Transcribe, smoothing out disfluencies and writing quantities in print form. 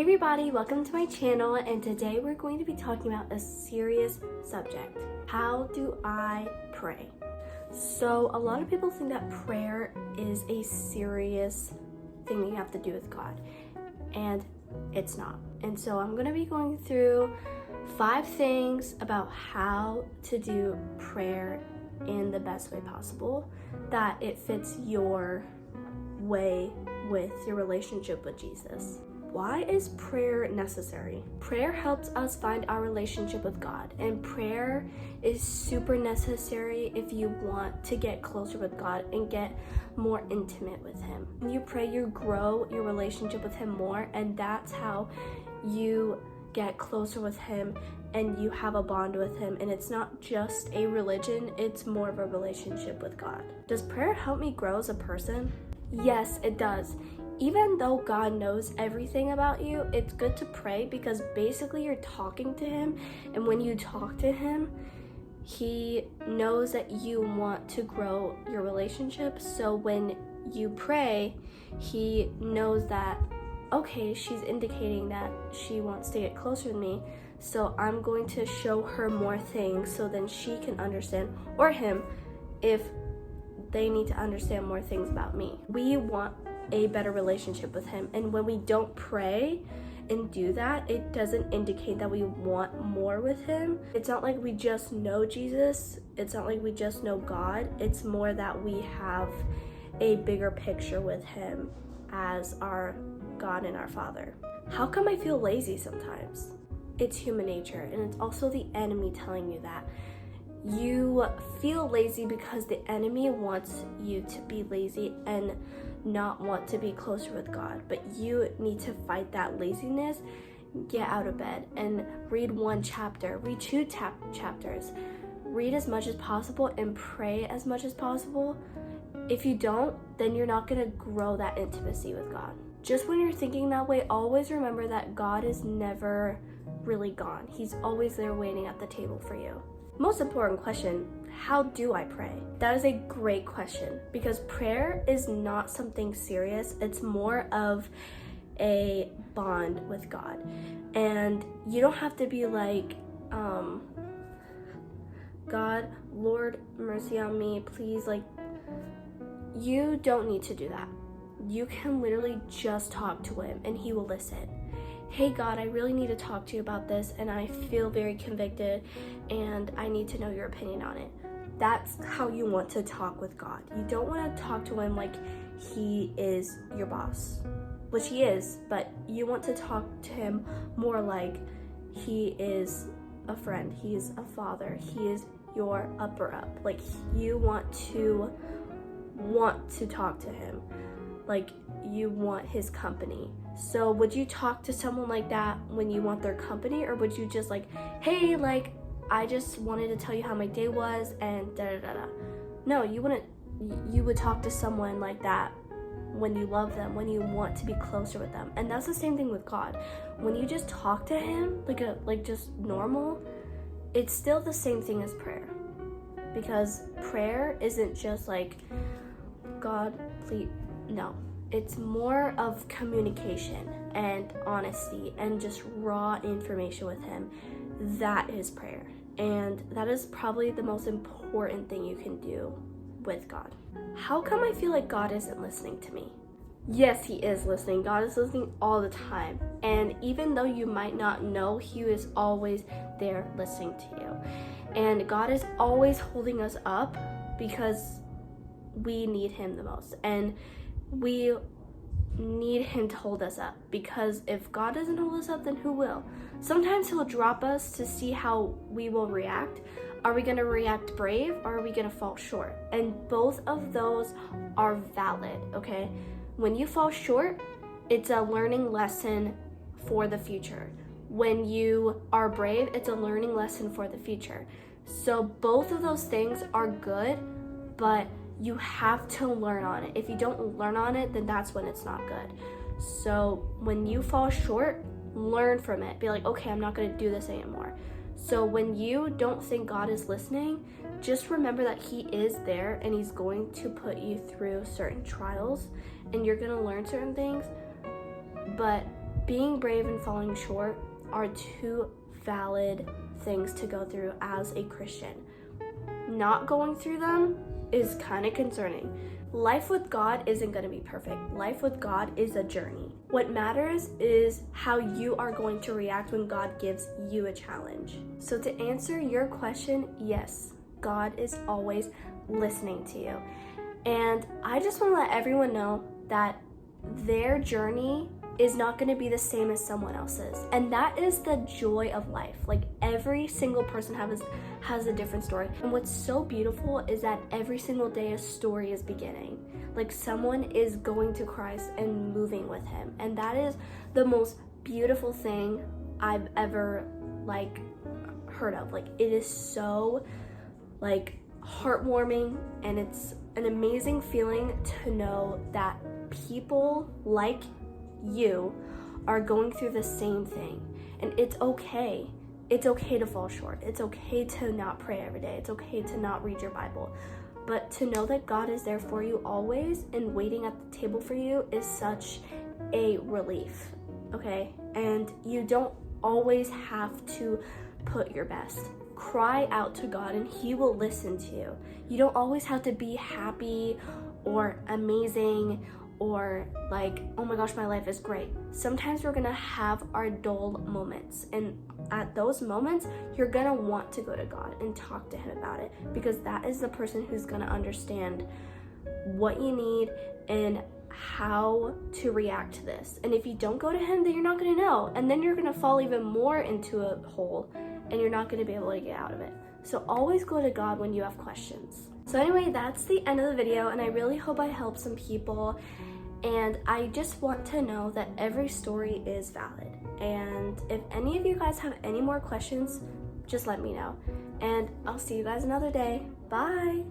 everybody, welcome to my channel, and today we're going to be talking about a serious subject. How do I pray? So a lot of people think that prayer is a serious thing that you have to do with God, and it's not. And so I'm going to be going through 5 things about how to do prayer in the best way possible, that it fits your way with your relationship with Jesus. Why is prayer necessary? Prayer helps us find our relationship with God, and prayer is super necessary if you want to get closer with God and get more intimate with Him. When you pray, you grow your relationship with Him more, and that's how you get closer with Him and you have a bond with Him. And it's not just a religion, it's more of a relationship with God. Does prayer help me grow as a person? Yes, it does. Even though God knows everything about you, it's good to pray because basically you're talking to Him, and when you talk to Him, He knows that you want to grow your relationship. So when you pray, He knows that, okay, she's indicating that she wants to get closer to me, so I'm going to show her more things so then she can understand, or him, if they need to understand more things about me. We want a better relationship with Him, and when we don't pray and do that, it doesn't indicate that we want more with Him. It's not like we just know Jesus, it's not like we just know God, it's more that we have a bigger picture with Him as our God and our Father. How come I feel lazy sometimes? It's human nature, and it's also the enemy telling you that. You feel lazy because the enemy wants you to be lazy and not want to be closer with God, but you need to fight that laziness. Get out of bed and read 1 chapter, read 2 chapters, read as much as possible and pray as much as possible. If you don't, then you're not going to grow that intimacy with God. Just when you're thinking that way, always remember that God is never really gone. He's always there waiting at the table for you. Most important question, how do I pray? That is a great question, because prayer is not something serious. It's more of a bond with God. And you don't have to be like, God, Lord, mercy on me, please. Like, you don't need to do that. You can literally just talk to Him and He will listen. Hey God, I really need to talk to you about this, and I feel very convicted, and I need to know your opinion on it. That's how you want to talk with God. You don't want to talk to Him like He is your boss, which He is, but you want to talk to Him more like He is a friend, He is a father, He is your upper up. Like, you want to talk to Him like you want His company. So would you talk to someone like that when you want their company, or would you just like, hey, like, I just wanted to tell you how my day was and da da da da? No, you would talk to someone like that when you love them, when you want to be closer with them. And that's the same thing with God. When you just talk to Him like just normal, it's still the same thing as prayer. Because prayer isn't just like, God, please. No, it's more of communication and honesty and just raw information with Him. That is prayer. And that is probably the most important thing you can do with God. How come I feel like God isn't listening to me? Yes, He is listening. God is listening all the time. And even though you might not know, He is always there listening to you. And God is always holding us up because we need Him the most. And we need Him to hold us up, because if God doesn't hold us up, then who will? Sometimes He'll drop us to see how we will react. Are we going to react brave, or are we going to fall short? And both of those are valid, okay? When you fall short, it's a learning lesson for the future. When you are brave, it's a learning lesson for the future. So both of those things are good, but you have to learn on it. If you don't learn on it, then that's when it's not good. So when you fall short, learn from it. Be like, okay, I'm not going to do this anymore. So when you don't think God is listening, just remember that He is there, and He's going to put you through certain trials, and you're going to learn certain things. But being brave and falling short are two valid things to go through as a Christian. Not going through them is kind of concerning. Life with God isn't going to be perfect. Life with God is a journey. What matters is how you are going to react when God gives you a challenge. So to answer your question, yes, God is always listening to you. And I just want to let everyone know that their journey is not going to be the same as someone else's. And that is the joy of life. Like, every single person has a different story. And what's so beautiful is that every single day a story is beginning. Like, someone is going to Christ and moving with him. And that is the most beautiful thing I've ever heard of. Like, it is so heartwarming, and it's an amazing feeling to know that people like you are going through the same thing. And it's okay. It's okay to fall short. It's okay to not pray every day. It's okay to not read your Bible. But to know that God is there for you always and waiting at the table for you is such a relief, okay? And you don't always have to put your best. Cry out to God and he will listen to you. You don't always have to be happy or amazing or oh my gosh, my life is great. Sometimes we're gonna have our dull moments, and at those moments you're gonna want to go to God and talk to him about it, because that is the person who's gonna understand what you need and how to react to this. And if you don't go to him, then you're not gonna know, and then you're gonna fall even more into a hole and you're not gonna be able to get out of it. So always go to God when you have questions. So anyway, that's the end of the video, and I really hope I helped some people. And I just want to know that every story is valid. And if any of you guys have any more questions, just let me know. And I'll see you guys another day. Bye!